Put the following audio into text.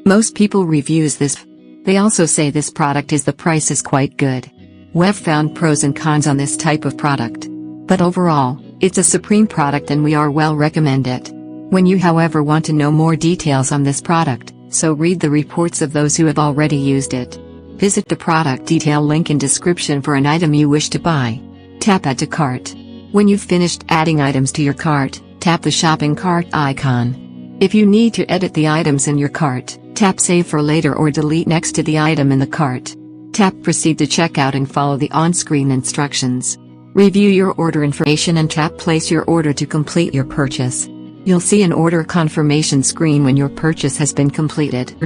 Most people reviews this. They also say this product the price is quite good. We've found pros and cons on this type of product. But overall, it's a supreme product and we are well recommend it. When you however want to know more details on this product, so read the reports of those who have already used it. Visit the product detail link in description for an item you wish to buy. Tap Add to Cart. When you've finished adding items to your cart, tap the shopping cart icon. If you need to edit the items in your cart, tap Save for later or delete next to the item in the cart. Tap Proceed to checkout and follow the on-screen instructions. Review your order information and tap Place your order to complete your purchase. You'll see an order confirmation screen when your purchase has been completed.